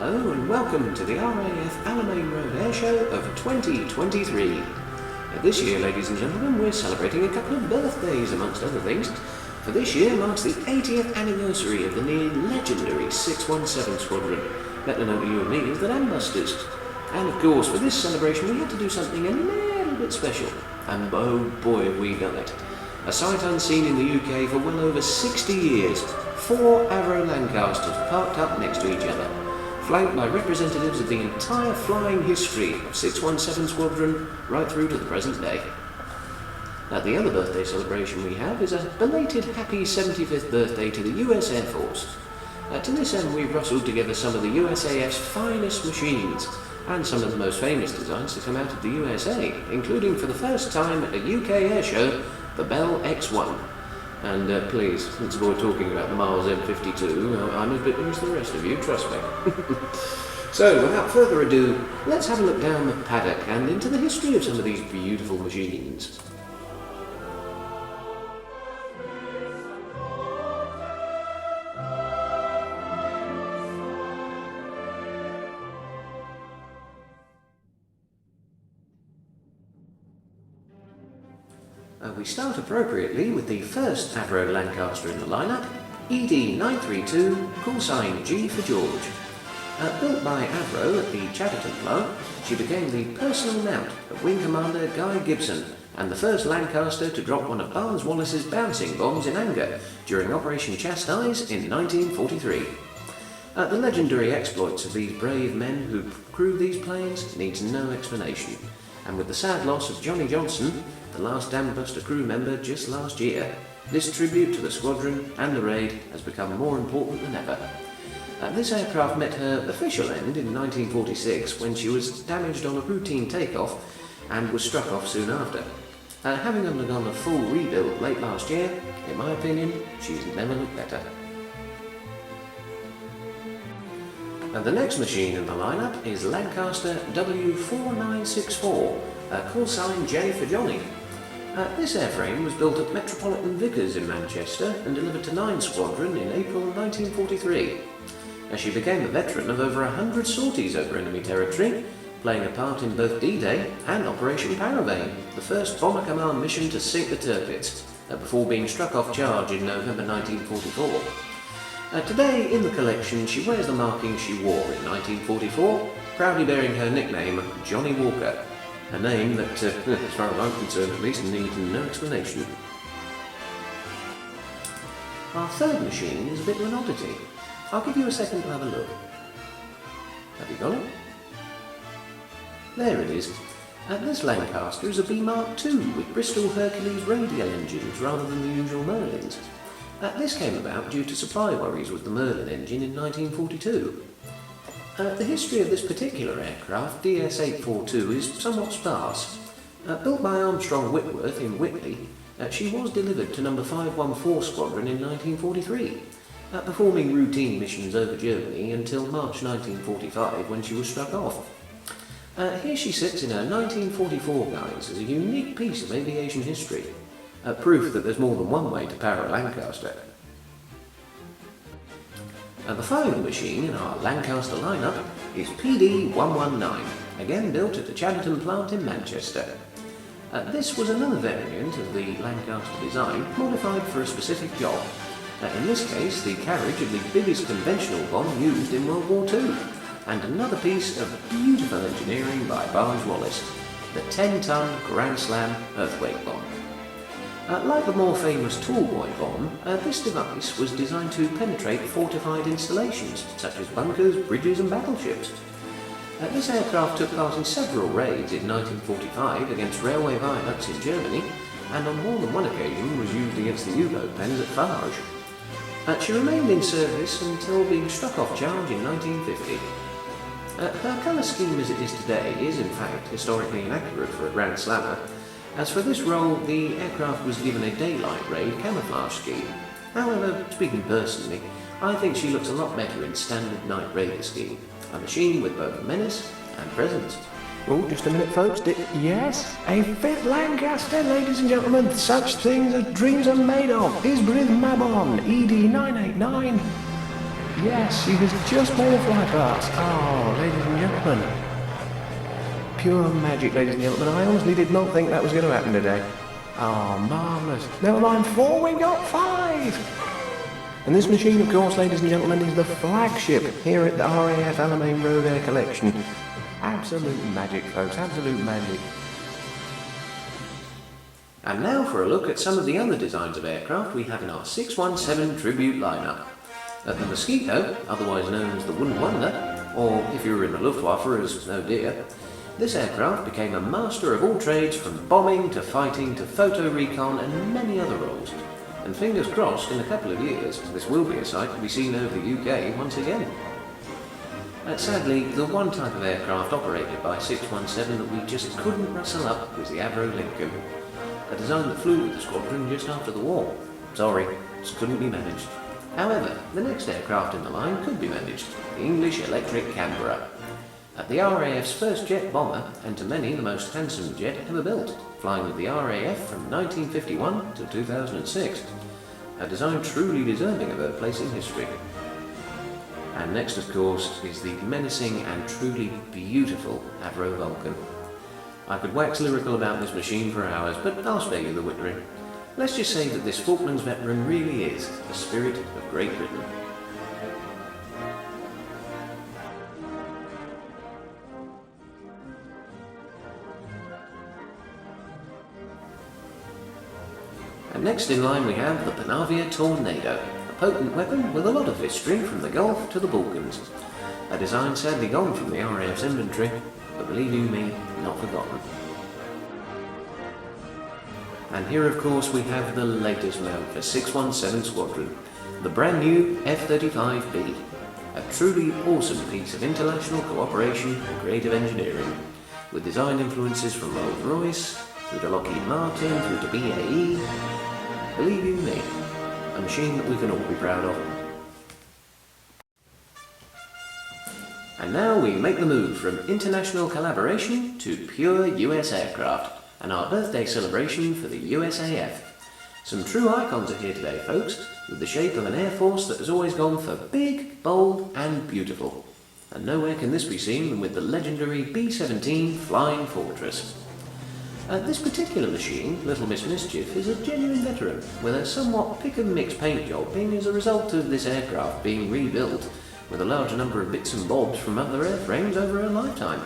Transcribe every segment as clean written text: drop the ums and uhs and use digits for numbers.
Hello and welcome to the RAF Alamein Road Air Show of 2023. This year, ladies and gentlemen, we're celebrating a couple of birthdays amongst other things. For this year marks the 80th anniversary of the near legendary 617 Squadron, better known to you and me as the Lambusters. And of course, for this celebration we had to do something a little bit special, and oh boy have we done it. A sight unseen in the UK for well over 60 years, 4 Avro Lancasters parked up next to each other, flanked by representatives of the entire flying history of 617 Squadron right through to the present day. Now, the other birthday celebration we have is a belated happy 75th birthday to the US Air Force. To this end we've rustled together some of the USAF's finest machines and some of the most famous designs to come out of the USA, including for the first time at a UK air show, the Bell X-1. And please, let's avoid talking about the Mars M52, I'm as bitter as the rest of you, trust me. So, without further ado, let's have a look down the paddock and into the history of some of these beautiful machines. We start appropriately with the first Avro Lancaster in the lineup, ED932, call sign G for George. Built by Avro at the Chatterton plant, she became the personal mount of Wing Commander Guy Gibson and the first Lancaster to drop one of Barnes-Wallis's bouncing bombs in anger during Operation Chastise in 1943. The legendary exploits of these brave men who crewed these planes needs no explanation, and with the sad loss of Johnny Johnson, the last Dambuster crew member just last year, this tribute to the squadron and the raid has become more important than ever. This aircraft met her official end in 1946 when she was damaged on a routine takeoff and was struck off soon after. Having undergone a full rebuild late last year, in my opinion, she's never looked better. And the next machine in the lineup is Lancaster W4964, call sign J for Johnny. This airframe was built at Metropolitan Vickers in Manchester and delivered to 9 Squadron in April 1943. She became a veteran of over 100 sorties over enemy territory, playing a part in both D-Day and Operation Paravane, the first Bomber Command mission to sink the Tirpitz, before being struck off charge in November 1944. Today in the collection she wears the marking she wore in 1944, proudly bearing her nickname Johnny Walker. A name that, as far as I'm concerned at least, needs no explanation. Our third machine is a bit of an oddity. I'll give you a second to have a look. Have you got it? There it is. This Lancaster is a B Mark II with Bristol Hercules radial engines rather than the usual Merlins. This came about due to supply worries with the Merlin engine in 1942. The history of this particular aircraft, DS842, is somewhat sparse. Built by Armstrong Whitworth in Whitley, she was delivered to No. 514 Squadron in 1943, performing routine missions over Germany until March 1945 when she was struck off. Here she sits in her 1944 guise as a unique piece of aviation history, proof that there's more than one way to power a Lancaster. The final machine in our Lancaster lineup is PD119, again built at the Chatterton plant in Manchester. This was another variant of the Lancaster design, modified for a specific job. In this case, the carriage of the biggest conventional bomb used in World War II, and another piece of beautiful engineering by Barnes-Wallis, the 10-ton Grand Slam earthquake bomb. Like the more famous Tallboy bomb, this device was designed to penetrate fortified installations, such as bunkers, bridges and battleships. This aircraft took part in several raids in 1945 against railway viaducts in Germany, and on more than one occasion was used against the U-boat pens at Farge. She remained in service until being struck off charge in 1950. Her colour scheme as it is today is, in fact, historically inaccurate for a Grand Slammer. As for this role, the aircraft was given a daylight raid camouflage scheme. However, speaking personally, I think she looks a lot better in standard night raider scheme, a machine with both menace and presence. Oh, just a minute, folks. Yes, a 5th Lancaster, ladies and gentlemen. Such things as dreams are made of. Isbrith Mabon, ED989. Yes, she has just made a fly past. Oh, ladies and gentlemen. Pure magic, ladies and gentlemen. I honestly did not think that was going to happen today. Oh, marvellous. Never mind 4, we got 5! And this machine, of course, ladies and gentlemen, is the flagship here at the RAF Alamein Road Air Collection. Absolute magic, folks, absolute magic. And now for a look at some of the other designs of aircraft we have in our 617 tribute lineup. At the Mosquito, otherwise known as the Wooden Wonder, or if you were in the Luftwaffe as Oh Dear, this aircraft became a master of all trades from bombing to fighting to photo recon and many other roles. And fingers crossed, in a couple of years, this will be a sight to be seen over the UK once again. Sadly, the one type of aircraft operated by 617 that we just couldn't rustle up was the Avro Lincoln, a design that flew with the squadron just after the war. Sorry, just couldn't be managed. However, the next aircraft in the line could be managed, the English Electric Canberra. The RAF's first jet bomber, and to many the most handsome jet ever built, flying with the RAF from 1951 to 2006. A design truly deserving of a place in history. And next, of course, is the menacing and truly beautiful Avro Vulcan. I could wax lyrical about this machine for hours, but I'll spare you the whittering. Let's just say that this Falklands veteran really is the spirit of Great Britain. And next in line we have the Panavia Tornado, a potent weapon with a lot of history from the Gulf to the Balkans. A design sadly gone from the RAF's inventory, but believe you me, not forgotten. And here of course we have the latest mount for 617 Squadron, the brand new F-35B, a truly awesome piece of international cooperation and creative engineering, with design influences from Rolls-Royce, through to Lockheed Martin, through to BAE. Believe you me, a machine that we can all be proud of. And now we make the move from international collaboration to pure US aircraft, and our birthday celebration for the USAF. Some true icons are here today, folks, with the shape of an air force that has always gone for big, bold and beautiful. And nowhere can this be seen than with the legendary B-17 Flying Fortress. This particular machine, Little Miss Mischief, is a genuine veteran, with a somewhat pick-and-mix paint job being as a result of this aircraft being rebuilt with a large number of bits and bobs from other airframes over her lifetime.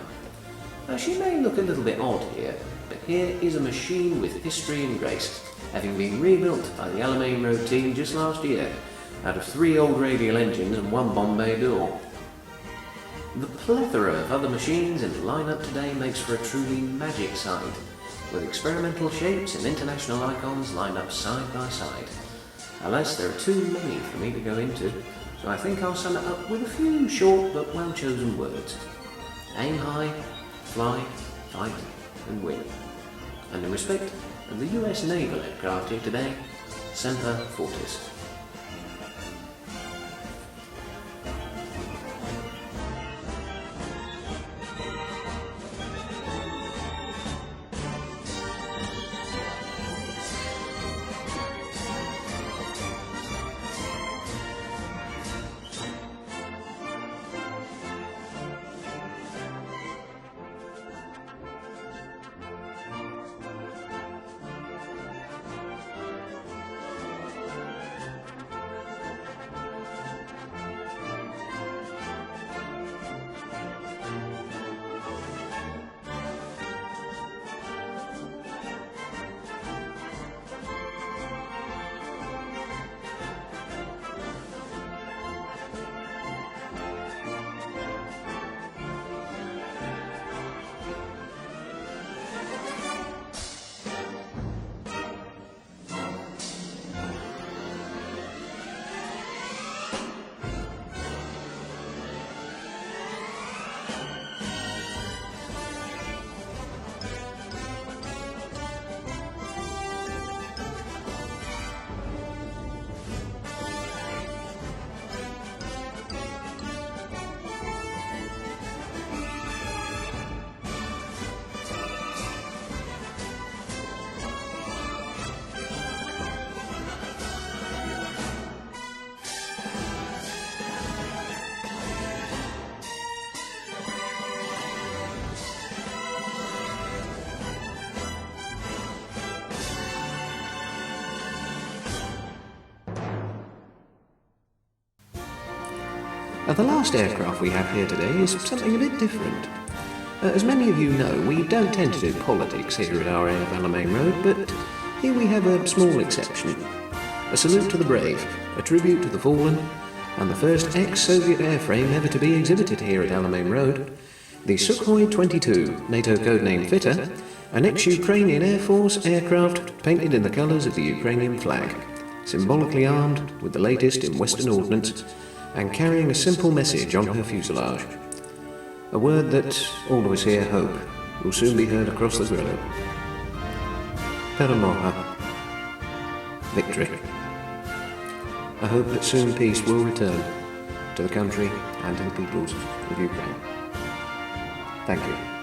She may look a little bit odd here, but here is a machine with history and grace, having been rebuilt by the Alamein Road team just last year, out of 3 old radial engines and 1 Bombay door. The plethora of other machines in the lineup today makes for a truly magic sight, with experimental shapes and international icons lined up side by side. Alas, there are too many for me to go into, so I think I'll sum it up with a few short but well-chosen words. Aim high, fly, fight and win. And in respect of the US naval aircraft here today, Semper Fortis. The last aircraft we have here today is something a bit different. As many of you know, we don't tend to do politics here at our Air of Alamein Road, but here we have a small exception. A salute to the brave, a tribute to the fallen, and the first ex-Soviet airframe ever to be exhibited here at Alamein Road, the Sukhoi 22, NATO codename Fitter, an ex-Ukrainian Air Force aircraft painted in the colours of the Ukrainian flag, symbolically armed with the latest in Western ordnance and carrying a simple message on her fuselage. A word that all of us here hope will soon be heard across the Grillo. Peremoha. Victory. I hope that soon peace will return to the country and to the peoples of Ukraine. Thank you.